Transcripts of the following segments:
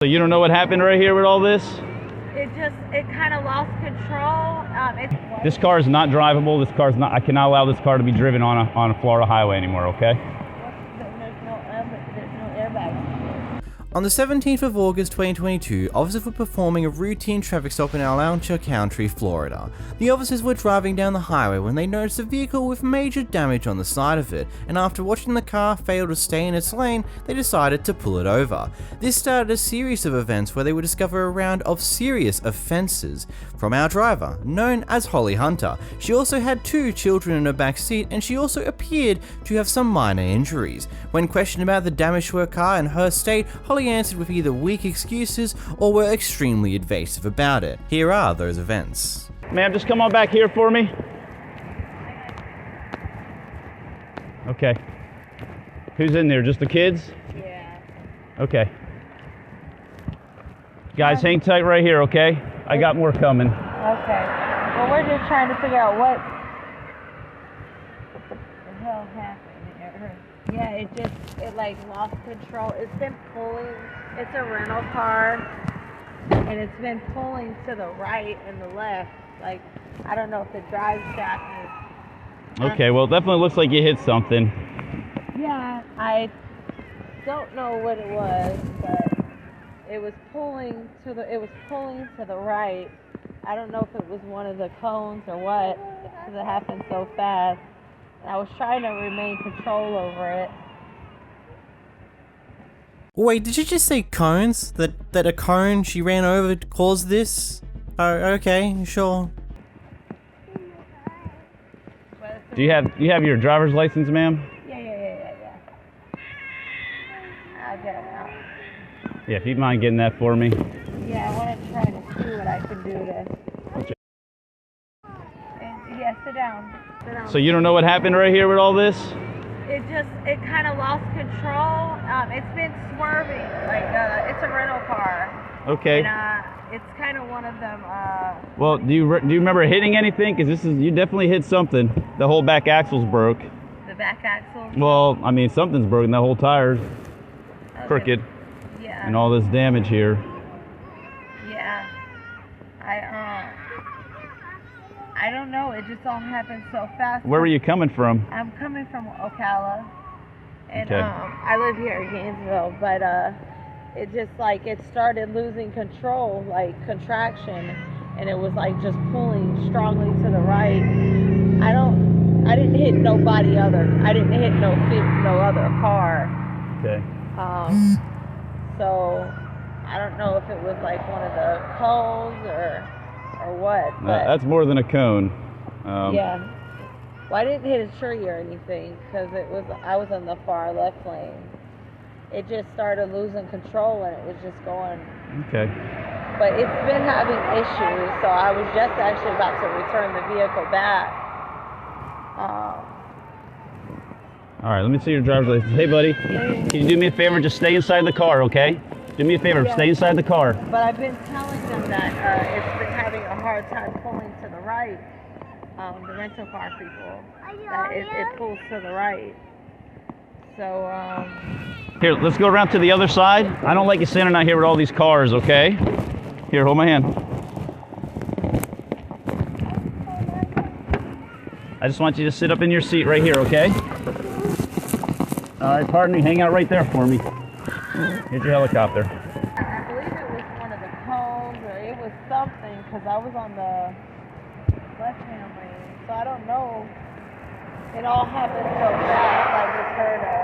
So you don't know what happened right here with all this? It kind of lost control. This car is not drivable. This car's not. I cannot allow this car to be driven on a Florida highway anymore. Okay. There's no airbags. On the 17th of August 2022, officers were performing a routine traffic stop in Alachua County, Florida. The officers were driving down the highway when they noticed a vehicle with major damage on the side of it, and after watching the car fail to stay in its lane, they decided to pull it over. This started a series of events where they would discover a round of serious offences from our driver, known as Holly Hunter. She also had 2 children in her back seat, and she also appeared to have some minor injuries. When questioned about the damage to her car and her state, Holly answered with either weak excuses or were extremely evasive about it. Here are those events. Ma'am, just come on back here for me. Okay. Who's in there? Just the kids? Yeah. Okay. Guys, hang tight right here, okay? I got more coming. Okay. Well, we're just trying to figure out what the hell happened here. Yeah, it like lost control. It's been pulling. It's a rental car, and it's been pulling to the right and the left. Like, I don't know if the drive shaft is. Okay, well, it definitely looks like you hit something. Yeah, I don't know what it was, but it was pulling to the right. I don't know if it was one of the cones or what, because it happened so fast. I was trying to remain control over it. Wait, did you just say cones? That a cone she ran over caused this? Oh, okay, sure. Do you have your driver's license, ma'am? Yeah. I'll get it out. Yeah, if you'd mind getting that for me. Yeah, I want to try to see what I can do to. Yeah, sit down. So you don't know what happened right here with all this? It kind of lost control. It's been swerving. Like, it's a rental car. Okay. And it's kind of one of them. Well, do you remember hitting anything? Because you definitely hit something. The whole back axle's broke. The back axle. Well, I mean, something's broken. The whole tire's crooked. Yeah. And all this damage here. Yeah. I don't know. It just all happened so fast. Where were you coming from? I'm coming from Ocala, and Okay. I live here in Gainesville. But it just like it started losing control, like contraction, and it was like just pulling strongly to the right. I didn't hit nobody other. I didn't hit no other car. Okay. So I don't know if it was like one of the cones or what. But That's more than a cone. yeah. Well, I didn't hit a tree or anything because I was in the far left lane. It just started losing control and it was just going. Okay. But it's been having issues, so I was just actually about to return the vehicle back. All right, let me see your driver's license. Hey, buddy, can you do me a favor? Just stay inside the car, okay? Do me a favor, Yeah. stay inside the car. But I've been telling them that it's been having a hard time pulling to the right. The rental car people, that it pulls to the right. So, Here, let's go around to the other side. I don't like you standing out here with all these cars, okay? Here, hold my hand. I just want you to sit up in your seat right here, okay? All right, pardon me, hang out right there for me. Here's your helicopter. I believe it was one of the cones or it was something because I was on the left-hand lane. So I don't know. It all happened so fast. I just heard a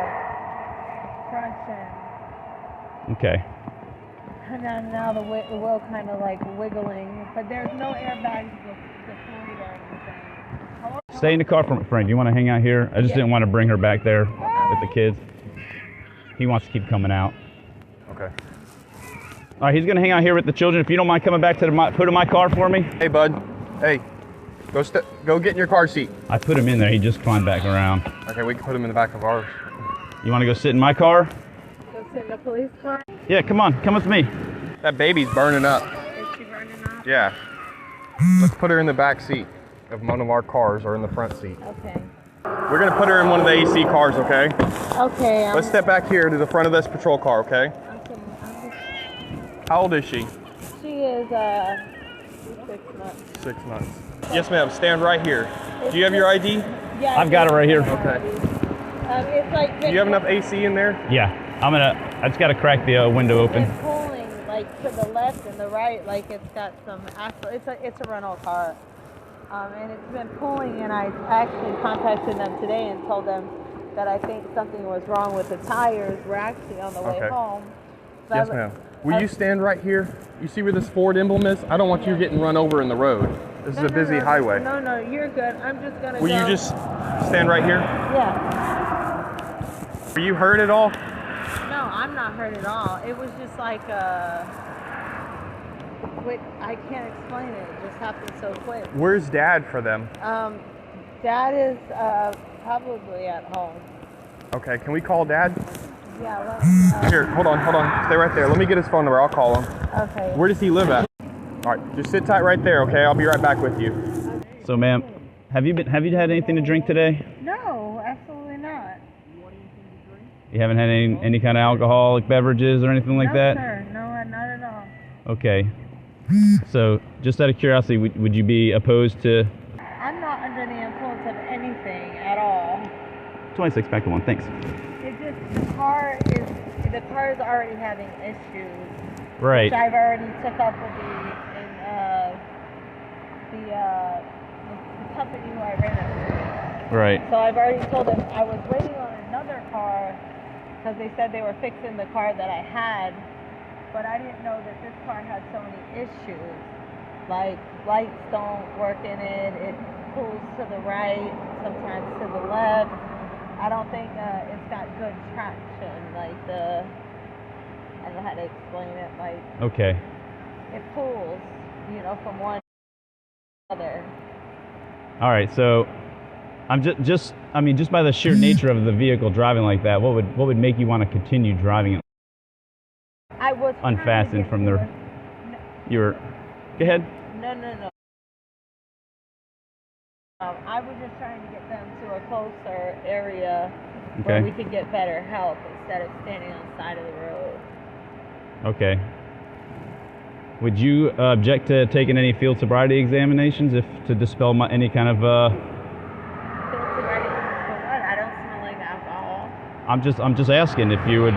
crunching. Okay. And now the wheel kind of like wiggling. But there's no airbags deployed or anything. Stay in the car for me, Frank. Do you want to hang out here? I just didn't want to bring her back there with the kids. He wants to keep coming out. Okay. All right, he's going to hang out here with the children. If you don't mind coming back to put in my car for me. Hey, bud. Hey, go get in your car seat. I put him in there. He just climbed back around. Okay, we can put him in the back of ours. You want to go sit in my car? Go sit in the police car. Yeah, come on. Come with me. That baby's burning up. Is she running off? Yeah. Let's put her in the back seat of one of our cars or in the front seat. Okay. We're going to put her in one of the AC cars, okay? Okay. Let's step back here to the front of this patrol car, okay? How old is she? She is 6 months. 6 months. Yes, ma'am. Stand right here. Do you have your ID? Yeah, I've got it right here. Okay. It's like Do you have enough AC in there? Yeah, I just gotta crack the window open. It's pulling like to the left and the right, like it's got some axle. It's a rental car, and it's been pulling. And I actually contacted them today and told them that I think something was wrong with the tires. We're actually on the way Okay. home. So Yes, ma'am. Will you stand right here? You see where this Ford emblem is? I don't want you getting run over in the road. This is a busy highway. No, you're good. I'm just gonna Will go. you just stand right here? Yeah. Are you hurt at all? No, I'm not hurt at all. It was just like wait, I can't explain it. It just happened so quick. Where's Dad for them? Dad is probably at home. Okay, can we call Dad? Yeah. Here, hold on. Stay right there. Let me get his phone number. I'll call him. Okay. Where does he live at? All right, just sit tight right there, okay? I'll be right back with you. So, ma'am, have you had anything to drink today? No, absolutely not. You haven't had any kind of alcoholic beverages or anything like that? No, sir. No, not at all. Okay. So, just out of curiosity, would you be opposed to... I'm not under the influence of anything at all. 26 back to 1, thanks. It just the car is already having issues. Right. Which I've already took up with the company who I ran it with. Right. So I've already told them I was waiting on another car because they said they were fixing the car that I had, but I didn't know that this car had so many issues. Like lights don't work in it. It pulls to the right, sometimes to the left. I don't think it's got good traction. Like I don't know how to explain it. Like Okay. it pulls, from one to the other. All right, so I'm just by the sheer nature of the vehicle driving like that, what would make you want to continue driving it I was unfastened from the... You were... Go ahead. No. I was just trying to get them to a closer area where we could get better help instead of standing on the side of the road. Okay. Would you object to taking any field sobriety examinations to dispel any kind of... Field sobriety for what? I don't smell like alcohol. I'm just asking if you would...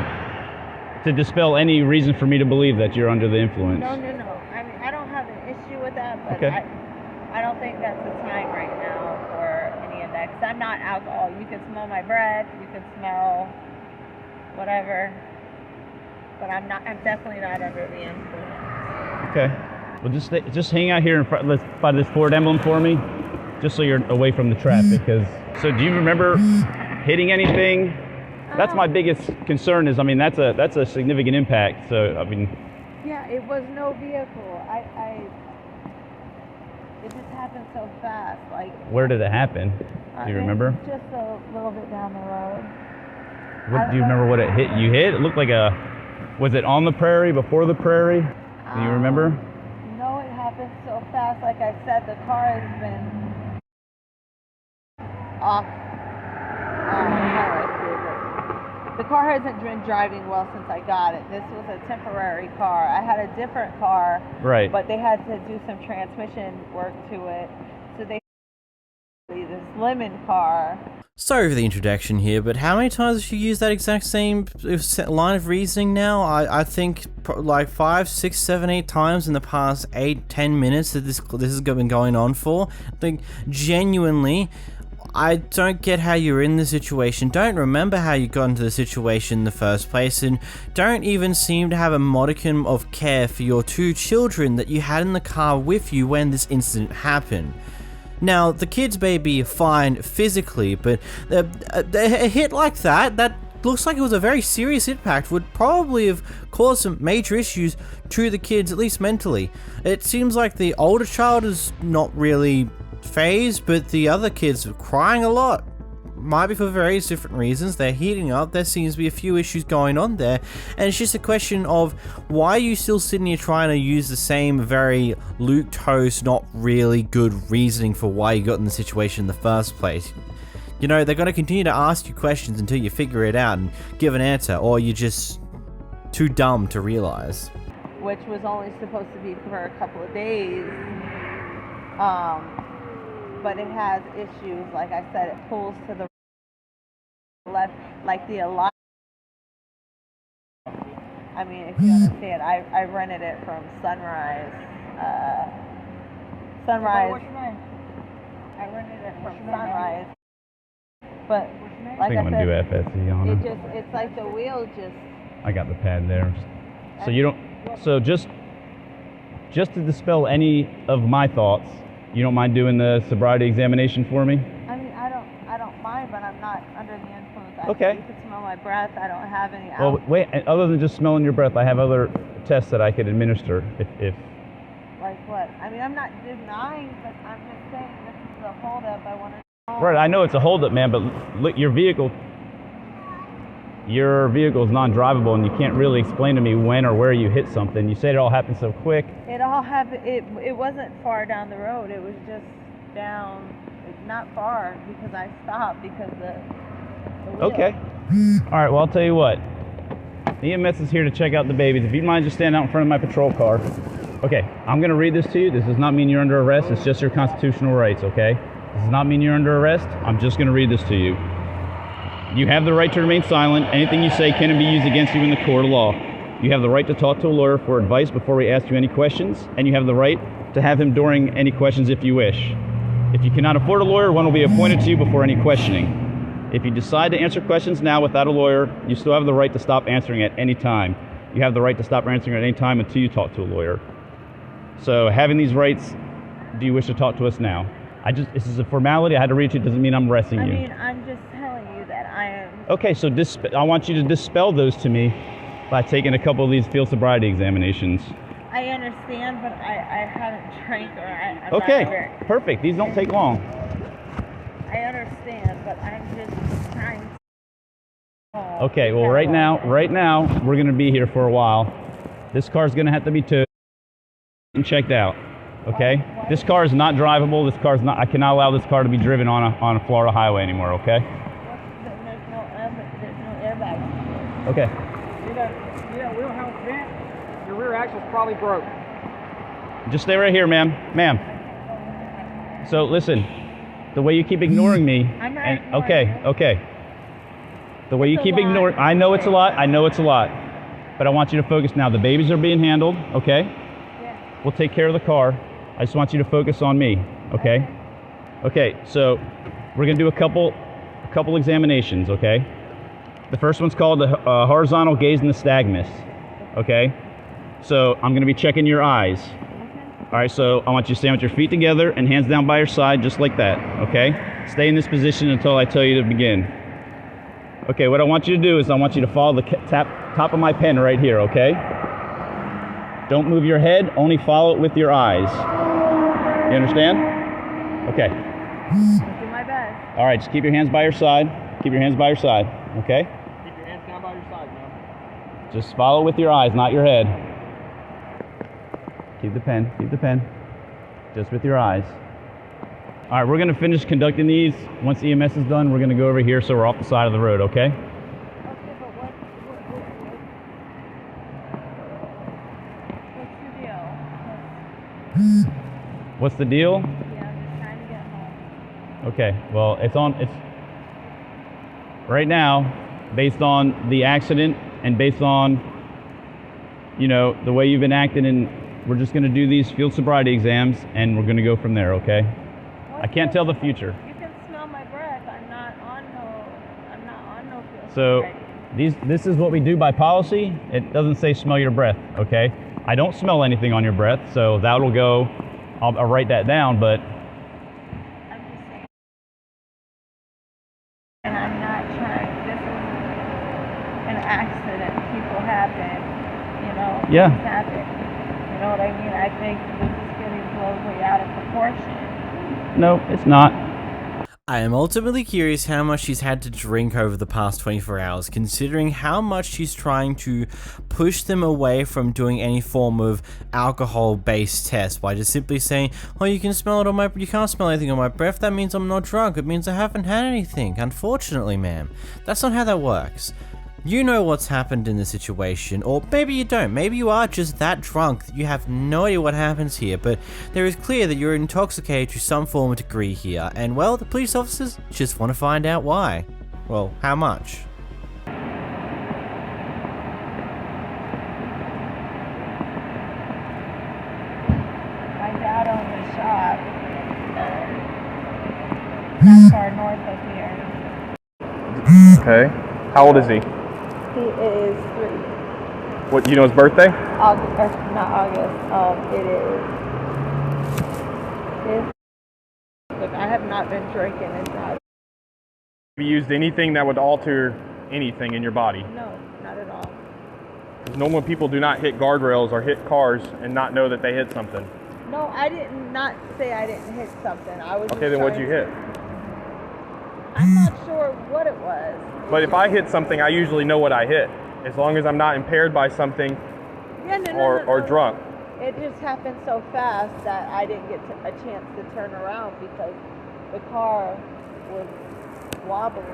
to dispel any reason for me to believe that you're under the influence. No. I mean, I don't have an issue with that, but Okay. I don't think that's the time right now for any of that. Because I'm not alcohol. You can smell my breath. You can smell whatever. But I'm definitely not under the influence. Okay. Well, just hang out here in front by this Ford emblem for me, just so you're away from the traffic. So do you remember hitting anything? That's my biggest concern. Is that's a significant impact. So Yeah, it was no vehicle. It just happened so fast. Like. Where did it happen? Do you remember? Just a little bit down the road. Do you remember what it hit? You hit? It looked like was it on the prairie, before the prairie? Do you remember? No, it happened so fast. Like I said, the car has been off. How do I say this? The car hasn't been driving well since I got it. This was a temporary car. I had a different car, Right. but they had to do some transmission work to it. So they this lemon car. Sorry for the introduction here, but how many times have you used that exact same line of reasoning now? I think like 5, 6, 7, 8 times in the past 8-10 minutes that this has been going on for. Like, genuinely, I don't get how you're in the situation, don't remember how you got into the situation in the first place, and don't even seem to have a modicum of care for your 2 children that you had in the car with you when this incident happened. Now, the kids may be fine physically, but a hit like that looks like it was a very serious impact, would probably have caused some major issues to the kids, at least mentally. It seems like the older child is not really phased, but the other kids are crying a lot. Might be for various different reasons. They're heating up. There seems to be a few issues going on there. And it's just a question of why are you still sitting here trying to use the same very Luke Toast, not really good reasoning for why you got in the situation in the first place. They're going to continue to ask you questions until you figure it out and give an answer, or you're just too dumb to realize. which was only supposed to be for a couple of days. But it has issues. Like I said, it pulls to the left, like the alignment. I mean, if you understand, I rented it from Sunrise. Sunrise. I rented it from Sunrise. But like I think I'm gonna do FSE on it. It's like the wheel just. I got the pad there. So you don't. So just to dispel any of my thoughts, you don't mind doing the sobriety examination for me? I mean, I don't mind, but I'm not under the influence. Okay. You can smell my breath. I don't have any. Well, wait. Other than just smelling your breath, I have other tests that I could administer if. Like what? I mean, I'm not denying, but I'm just saying this is a holdup. I want to. Right, I know it's a holdup, man, but look, your vehicle is non-drivable, and you can't really explain to me when or where you hit something. You said it all happened so quick. It all happened. It wasn't far down the road. It was just down, not far, because I stopped because the wheel. Okay. All right. Well, I'll tell you what. EMS is here to check out the babies. If you mind just stand out in front of my patrol car. Okay. I'm gonna read this to you. This does not mean you're under arrest. It's just your constitutional rights. Okay. This does not mean you're under arrest. I'm just going to read this to you. You have the right to remain silent. Anything you say can be used against you in the court of law. You have the right to talk to a lawyer for advice before we ask you any questions, and you have the right to have him during any questions if you wish. If you cannot afford a lawyer, one will be appointed to you before any questioning. If you decide to answer questions now without a lawyer, you still have the right to stop answering at any time. You have the right to stop answering at any time until you talk to a lawyer. So having these rights, do you wish to talk to us now? This is a formality. I had to read it. Doesn't mean I'm arresting you. I mean, I'm just telling you that I am. Okay, so I want you to dispel those to me by taking a couple of these field sobriety examinations. I understand, but I haven't drank or I'm okay, not very, perfect. These don't take long. I understand, but I'm just trying to. Okay, well, right now, we're going to be here for a while. This car's going to have to be towed and checked out. Okay, this car is not drivable. This car's not. I cannot allow this car to be driven on a Florida highway anymore. Okay. There's no airbags. Okay. See that wheel how it's bent? Your rear axle's probably broke. Just stay right here, ma'am. Ma'am. So listen, the way you keep ignoring me. I'm not ignoring okay. The way you keep ignoring. I know it's a lot. But I want you to focus now. The babies are being handled. Okay. Yeah. We'll take care of the car. I just want you to focus on me, okay? Okay, so we're gonna do a couple examinations, okay? The first one's called the horizontal gaze and nystagmus, okay? So I'm gonna be checking your eyes. All right, so I want you to stand with your feet together and hands down by your side, just like that, okay? Stay in this position until I tell you to begin. Okay, what I want you to do is I want you to follow the top of my pen right here, okay? Don't move your head, only follow it with your eyes. You understand? Okay. I'll do my best. All right, just keep your hands by your side. Keep your hands by your side, okay? Keep your hands down by your side, man. Just follow with your eyes, not your head. Keep the pen. Just with your eyes. All right, we're going to finish conducting these. Once EMS is done, we're going to go over here so we're off the side of the road, okay? Okay, but what's the deal? What's the deal? Yeah, I'm just trying to get home. Okay, well, it's right now, based on the accident and based on, the way you've been acting, and we're just going to do these field sobriety exams and we're going to go from there, okay? I can't tell the future. You can smell my breath. I'm not on no field So sobriety. this is what we do by policy. It doesn't say smell your breath, okay? I don't smell anything on your breath, so that'll go. I'll write that down, but I'm just saying. And I'm not trying. This is an accident. People happen. Yeah. Things happen. You know what I mean? I think this is getting blown way out of proportion. no, it's not. I am ultimately curious how much she's had to drink over the past 24 hours, considering how much she's trying to push them away from doing any form of alcohol-based test by just simply saying, oh, you can't smell anything on my breath, that means I'm not drunk, it means I haven't had anything. Unfortunately, ma'am, that's not how that works. You know what's happened in this situation, or maybe you don't. Maybe you are just that drunk that you have no idea what happens here, but there is clear that you're intoxicated to some form of degree here, and well, the police officers just want to find out why. Well, how much? My dad owns a shop not far north of here. Okay. How old is he? He is 3. What, you know his birthday? August, or not August. It is. Look, I have not been drinking. It's not. Have you used anything that would alter anything in your body? No, not at all. Because normal people do not hit guardrails or hit cars and not know that they hit something. No, I didn't not say I didn't hit something. I was. Okay, then what'd you hit? I'm not sure what it was. But if I hit something, I usually know what I hit. As long as I'm not impaired by something or drunk. It just happened so fast that I didn't get a chance to turn around because the car was wobbling.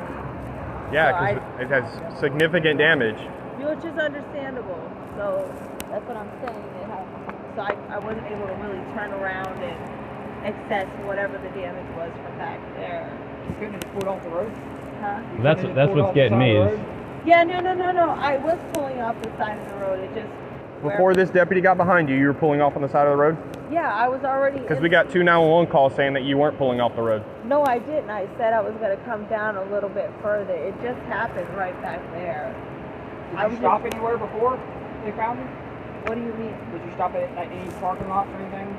Yeah, So because it has significant damage. Which is understandable. So that's what I'm saying. So I wasn't able to really turn around and access whatever the damage was from back there. You couldn't have pulled off the road? Huh? That's what's getting me is Yeah, no. I was pulling off the side of the road. It just Before this deputy got behind you, you were pulling off on the side of the road? Yeah, I was already. Because we got 2 911 calls saying that you weren't pulling off the road. No, I didn't. I said I was going to come down a little bit further. It just happened right back there. Did you stop anywhere before they found you? What do you mean? Did you stop at any parking lots or anything?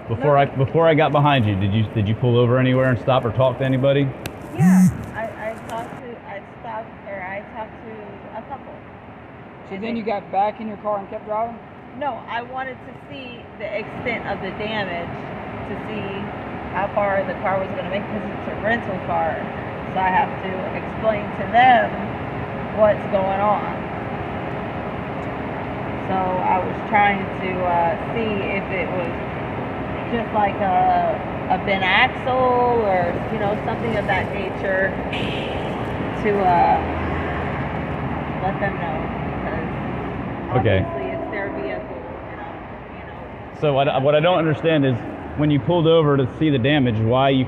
before I got behind you. Did you pull over anywhere and stop or talk to anybody? Yeah, I talked to a couple. So then you got back in your car and kept driving? No, I wanted to see the extent of the damage to see how far the car was going to make because it's a rental car. So I have to explain to them what's going on. So I was trying to see if it was just like a bent axle or something of that nature to let them know because obviously it's their vehicle. So what I don't understand is when you pulled over to see the damage, why you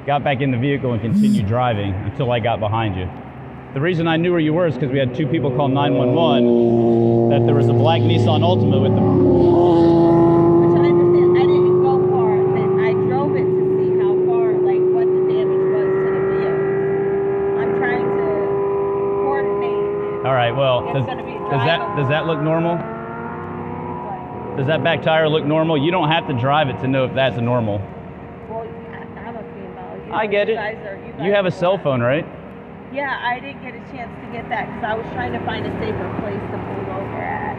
got back in the vehicle and continued driving until I got behind you. The reason I knew where you were is because we had 2 people call 911 that there was a black Nissan Altima with them. Which I understand. I didn't go far. I drove it to see how far, like what the damage was to the vehicle. I'm trying to coordinate. All right. Well, does that look normal? Does that back tire look normal? You don't have to drive it to know if that's normal. Well, I'm a female. I get it. You have a cell phone, right? Yeah, I didn't get a chance to get that because I was trying to find a safer place to pull over at.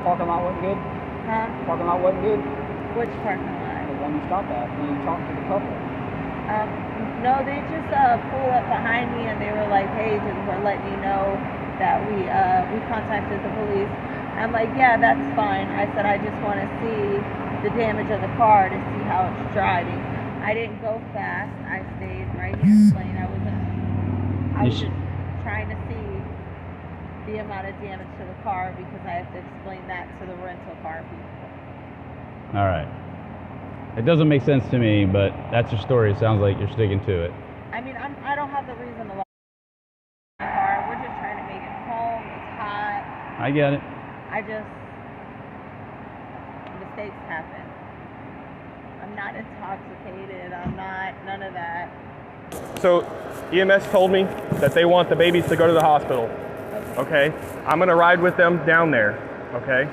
Parking lot wasn't good? Huh? Parking lot wasn't good? Which parking lot? The one you stopped at when you talked to the couple. No, they just pulled up behind me and they were like, "Hey, we're letting you know that we contacted the police." I'm like, "Yeah, that's fine." I said, "I just want to see the damage of the car to see how it's driving." I didn't go fast. I stayed right here in the lane. I was just trying to see the amount of damage to the car because I have to explain that to the rental car people. All right. It doesn't make sense to me, but that's your story. It sounds like you're sticking to it. I mean, I don't have the reason to lock my car. We're just trying to make it home. It's hot. I get it. Mistakes happen. I'm not intoxicated. I'm not, none of that. So EMS told me that they want the babies to go to the hospital. Okay? I'm going to ride with them down there. Okay?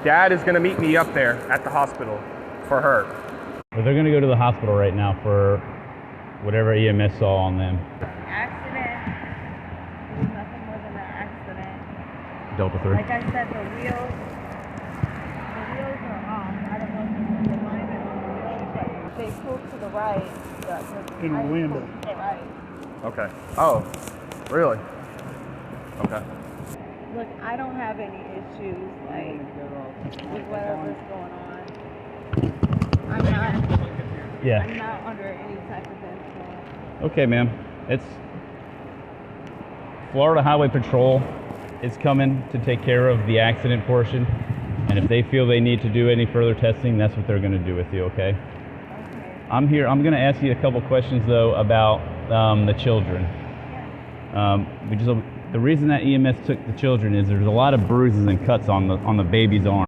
Dad is going to meet me up there at the hospital for her. Well, they're going to go to the hospital right now for whatever EMS saw on them. Accident. It was nothing more than an accident. Delta 3. Like I said, the wheels are off. I don't know if it's the alignment on the wheels, but they pulled to the right. In the wind. To the right. Okay. Oh, really? Okay. Look, I don't have any issues with whatever's going on. I'm not under any type of influence. Okay, ma'am. Florida Highway Patrol is coming to take care of the accident portion. And if they feel they need to do any further testing, that's what they're going to do with you, okay? I'm here. I'm going to ask you a couple questions, though, about the children. The reason that EMS took the children is there's a lot of bruises and cuts on the baby's arm.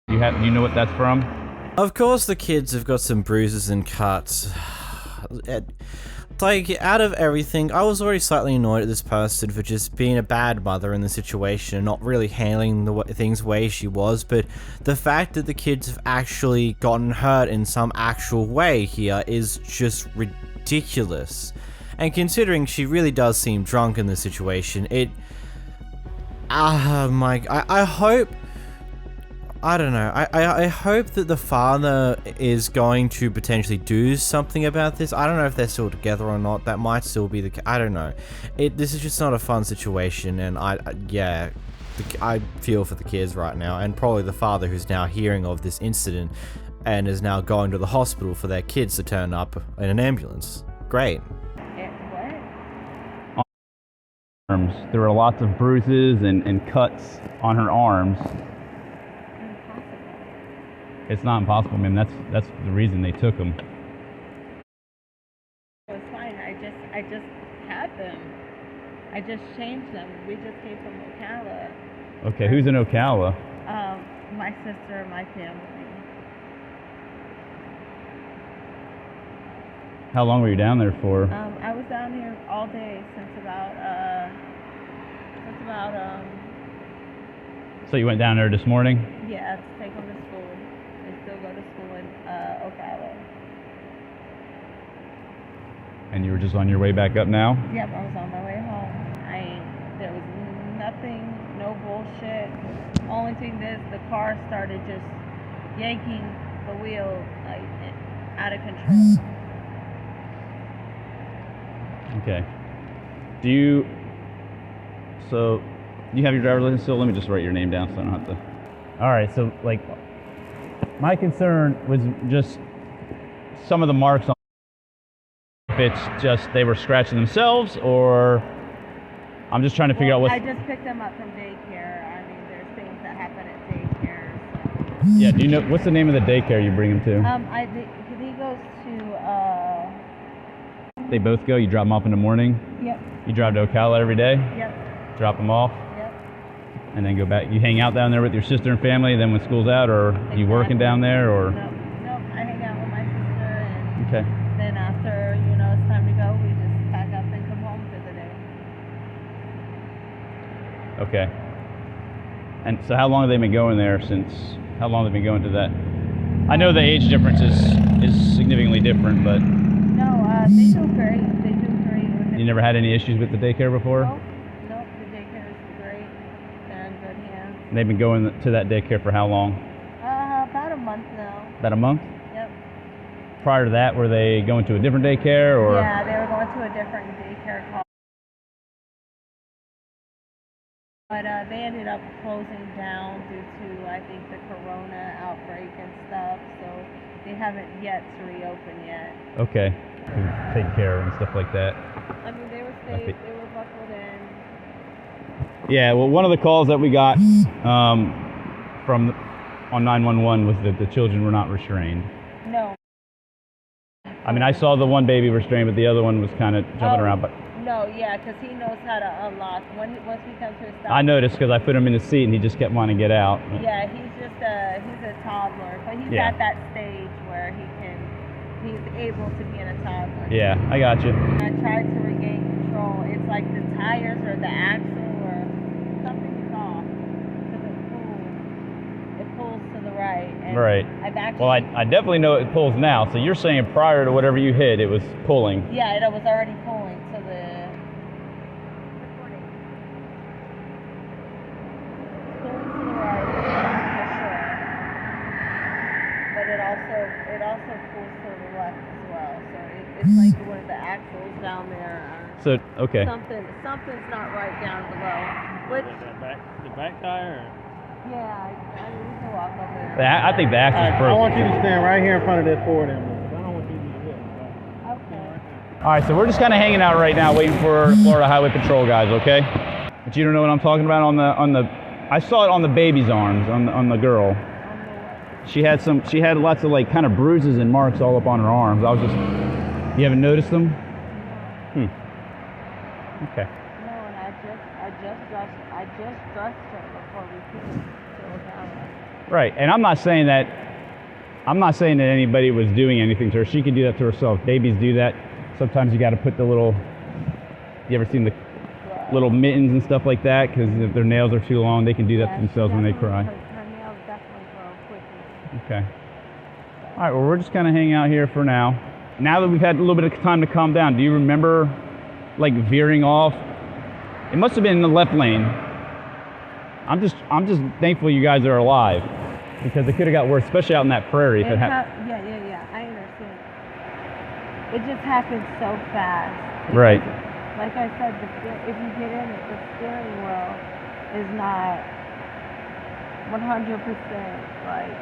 Do you know what that's from? Of course the kids have got some bruises and cuts. Like, out of everything, I was already slightly annoyed at this person for just being a bad mother in the situation and not really handling things the way she was, but the fact that the kids have actually gotten hurt in some actual way here is just ridiculous. And considering she really does seem drunk in this situation, I hope... I don't know. I hope that the father is going to potentially do something about this. I don't know if they're still together or not. That might still be the... I don't know. This is just not a fun situation, and I feel for the kids right now, and probably the father who's now hearing of this incident and is now going to the hospital for their kids to turn up in an ambulance. Great. What? Arms. There were lots of bruises and cuts on her arms. It's not impossible, man. That's the reason they took them. It was fine. I just had them. I just changed them. We just came from Ocala. Okay, who's in Ocala? My sister and my family. How long were you down there for? I was down here all day since about So you went down there this morning? yeah, to take them to school. They still go to school in Ocala. And you were just on your way back up now? Yep, I was on my way home. There was nothing, no bullshit. Only thing is the car started just yanking the wheel like out of control. Okay. Do you have your driver's license still? Let me just write your name down so I don't have to. All right, so like my concern was just some of the marks on if it's just they were scratching themselves or I'm just trying to figure out what. I just picked them up from daycare. I mean, there's things that happen at daycare. So. Yeah, do you know what's the name of the daycare you bring him to? He goes to They both go. You drop them off in the morning. Yep. You drive to Ocala every day. Yep. Drop them off. Yep. And then go back. You hang out down there with your sister and family. Then when school's out, or you working down there, or? Nope. I hang out with my sister, and Okay. then after it's time to go, we just pack up and come home for the day. Okay. And so, how long have they been going there? How long have they been going to that? I know the age difference is significantly different, but. No, they do great. They do great with it. You never had any issues with the daycare before? Nope. The daycare is great. They're in good hands. And they've been going to that daycare for how long? About a month now. About a month? Yep. Prior to that, were they going to a different daycare, or? Yeah, they were going to a different daycare called. But they ended up closing down due to, I think, the corona outbreak and stuff. So they haven't yet to reopen yet. Okay. Take care and stuff like that. I mean, they were safe. They were buckled in. Yeah. Well, one of the calls that we got from on 911 was that the children were not restrained. No. I mean, I saw the one baby restrained, but the other one was kind of jumping around. But no, yeah, because he knows how to unlock. Once he comes to a stop. I noticed because I put him in the seat and he just kept wanting to get out. Yeah, he's a toddler, but he's at that stage where he's able to be in a toddler. Yeah, I got you. I tried to regain control. It's like the tires or the axle or something's off because it pulls to the right. And Right. Well, I definitely know it pulls now. So you're saying prior to whatever you hit, it was pulling. Yeah, it was already pulling to the. Pulling to the right, for sure. But it also pulls to the left as well. So it's like one of the axles down there. So okay. Something's not right down below. Which The back tire? yeah, I mean we can walk over there. I think the axle's I broken. want you to stand right here in front of this Ford ambulance. I don't want you to do this. Okay. All right, so we're just kind of hanging out right now, waiting for Florida Highway Patrol guys. Okay. But you don't know what I'm talking about on the. I saw it on the baby's arms on the girl. She had lots of like kind of bruises and marks all up on her arms. You haven't noticed them? Okay. No, and I just dressed her before we came to Ocala. Right, and I'm not saying that anybody was doing anything to her. She could do that to herself. Babies do that. Sometimes you got to put the little. You ever seen the little mittens and stuff like that? Because if their nails are too long, they can do that to themselves when they cry. Her nails definitely grow quickly. Okay. All right. Well, we're just kind of hanging out here for now. Now that we've had a little bit of time to calm down, do you remember, like, veering off? It must have been in the left lane. I'm just thankful you guys are alive, because it could have got worse, especially out in that prairie. Yeah. I understand. It just happened so fast. Right. Like I said, if you get in it, the steering wheel is not 100% like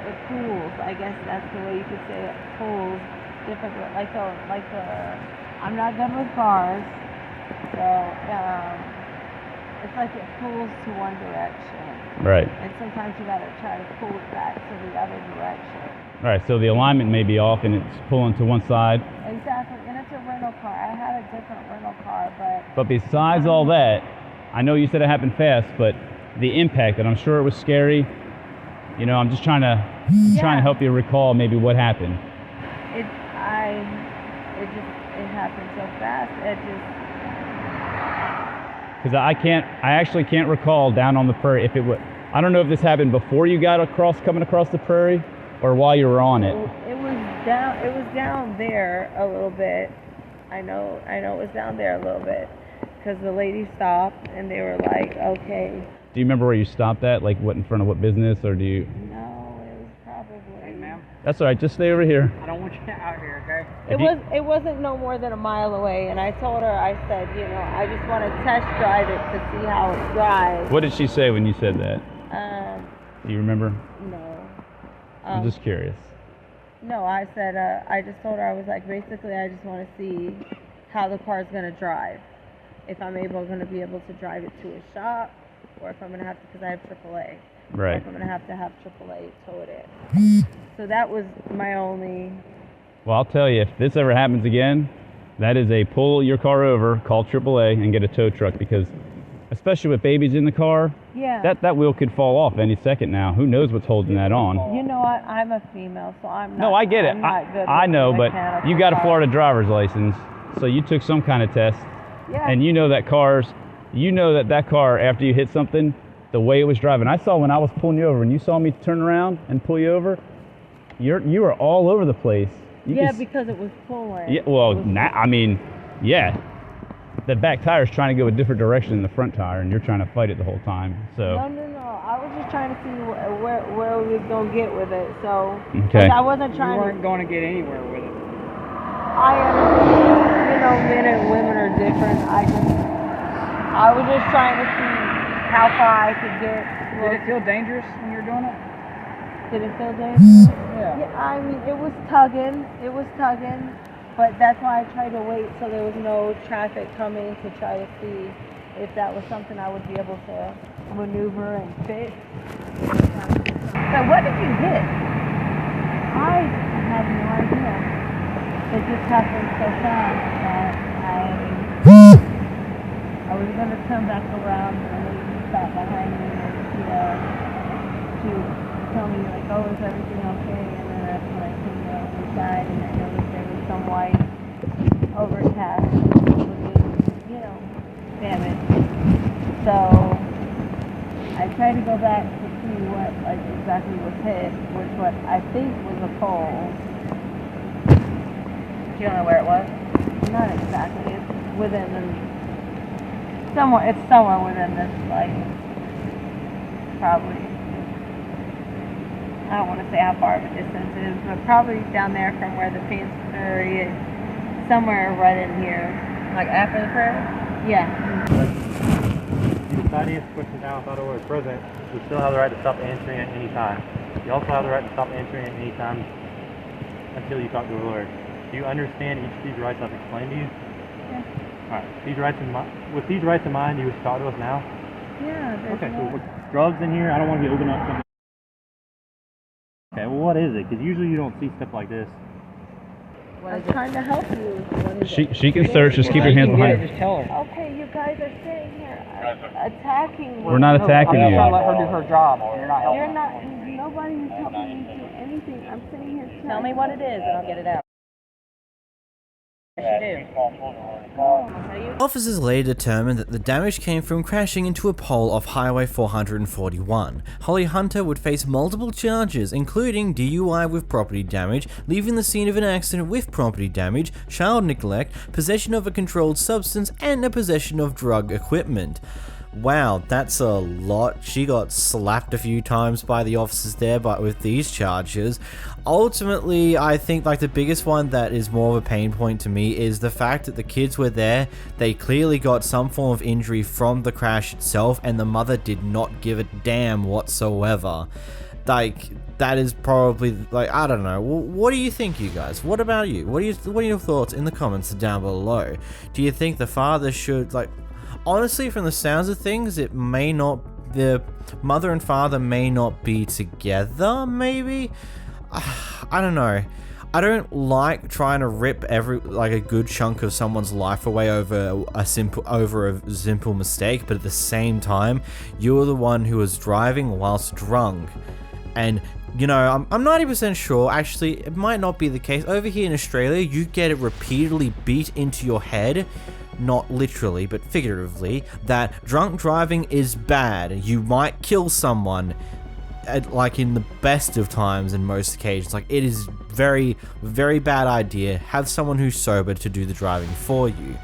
it pulls. I guess that's the way you could say it. Pulls different. I'm not good with cars, so it's like it pulls to one direction. Right. And sometimes you gotta try to pull it back to the other direction. Right. So the alignment may be off, and it's pulling to one side. Exactly, and it's a rental car. I had a different rental car, But besides all that, I know you said it happened fast, but the impact, and I'm sure it was scary. You know, I'm just trying to help you recall maybe what happened. It happened so fast. Because I actually can't recall down on the prairie if it was. I don't know if this happened before you got coming across the prairie, or while you were on it. It was down there a little bit. I know it was down there a little bit, because the lady stopped and they were like, okay. Do you remember where you stopped at? Like what, in front of what business, or do you? No, it was probably. Hey, ma'am. That's all right. Just stay over here. I don't want you out here, okay? It wasn't no more than a mile away, and I told her, I said, you know, I just want to test drive it to see how it drives. What did she say when you said that? Do you remember? No. I'm just curious. No, I said, I just told her, I was like, basically, I just want to see how the car's going to drive. If I'm going to be able to drive it to a shop, or if I'm going to have to, because I have AAA. Right. Or if I'm going to have AAA tow it. So that was my only. Well, I'll tell you, if this ever happens again, that is a pull your car over, call AAA, and get a tow truck, because especially with babies in the car, that wheel could fall off any second now. Who knows what's holding that on? You know, I'm a female, so I'm not. No, I get it. I know, but you got a Florida driver's license, so you took some kind of test. Yeah. And you know that car, after you hit something, the way it was driving. I saw when I was pulling you over, and you saw me turn around and pull you over, you were all over the place. Because it was pulling. Yeah, well, the back tire is trying to go a different direction than the front tire, and you're trying to fight it the whole time. So. No. I was just trying to see where we was gonna get with it. So. Okay. I wasn't trying. You weren't going to get anywhere with it. I understand. You know, men and women are different. I was just trying to see how far I could get. Did it feel dangerous when you were doing it? Did it feel dangerous? Yeah. I mean, it was tugging. But that's why I tried to wait till there was no traffic coming to try to see if that was something I would be able to maneuver and fix. So what did you hit? I have no idea. It just happened so fast that I was going to turn back around, and the lady sat behind me, and she tell me like, oh, is everything okay? And then that's when I came inside, and I noticed there was some white overcast looking, damage. So I tried to go back to see what exactly was hit, which what I think was a pole. You don't know where it was? Not exactly. It's within it's somewhere within this, probably. I don't want to say how far of a distance it is, but probably down there from where the Pants Prairie is, somewhere right in here. Like after the prairie? Yeah. You decided to push it down without order present, you still have the right to stop answering at any time. You also have the right to stop answering at any time until you talk to a lawyer. Do you understand each of these rights I've explained to you? Yeah. Alright, with these rights in mind, you would talk to us now? Yeah. There's Okay, no- so with drugs in here, I don't want to be opening up something. Okay, well what is it? Because usually you don't see stuff like this. I'm trying to help you. What is it? She can search. Just keep your hands behind her. Just tell her. Okay, you guys are sitting here attacking me. We're not attacking I'm you. trying to let her do her job. You're not helping. You're not. Nobody is helping me do anything. I'm sitting here. Tell me what it is and I'll get it out. Yes, you do. I'll tell you. Officers later determined that the damage came from crashing into a pole off Highway 441. Holly Hunter would face multiple charges, including DUI with property damage, leaving the scene of an accident with property damage, child neglect, possession of a controlled substance, and a possession of drug equipment. Wow, that's a lot. She got slapped a few times by the officers there, but with these charges. Ultimately, I think like the biggest one that is more of a pain point to me is the fact that the kids were there. They clearly got some form of injury from the crash itself, and the mother did not give a damn whatsoever. Like, that is probably, like, I don't know. What do you think, you guys? What about you? What are your thoughts in the comments down below? Do you think the father should, like, honestly, from the sounds of things, it may not, the mother and father may not be together, maybe? I don't know. I don't like trying to rip a good chunk of someone's life away over a simple mistake, but at the same time, you're the one who was driving whilst drunk. And you know, I'm 90% sure, actually, it might not be the case. Over here in Australia, you get it repeatedly beat into your head, not literally, but figuratively, that drunk driving is bad. You might kill someone, like in the best of times in most occasions. Like, it is very, very bad idea. Have someone who's sober to do the driving for you.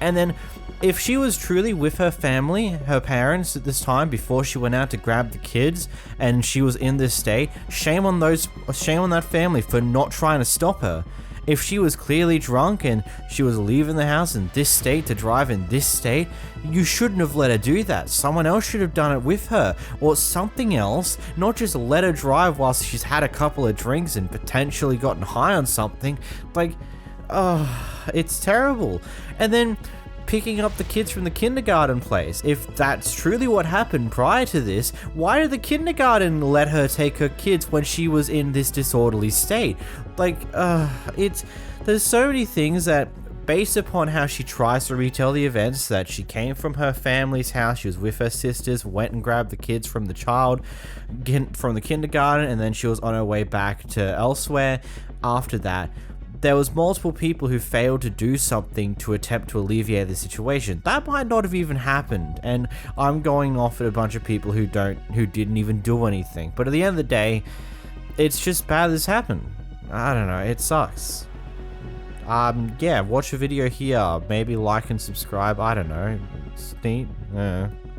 And then, if she was truly with her family, her parents at this time, before she went out to grab the kids, and she was in this state, shame on that family for not trying to stop her. If she was clearly drunk and she was leaving the house in this state to drive in this state, you shouldn't have let her do that. Someone else should have done it with her, or something else, not just let her drive whilst she's had a couple of drinks and potentially gotten high on something. Like, it's terrible. And then picking up the kids from the kindergarten place. If that's truly what happened prior to this, why did the kindergarten let her take her kids when she was in this disorderly state? Like, there's so many things that, based upon how she tries to retell the events, that she came from her family's house, she was with her sisters, went and grabbed the kids from the from the kindergarten, and then she was on her way back to elsewhere after that. There was multiple people who failed to do something to attempt to alleviate the situation. That might not have even happened, and I'm going off at a bunch of people who didn't even do anything. But at the end of the day, it's just bad this happened. I don't know, it sucks. Yeah, watch a video here, maybe like and subscribe, I don't know, it's neat.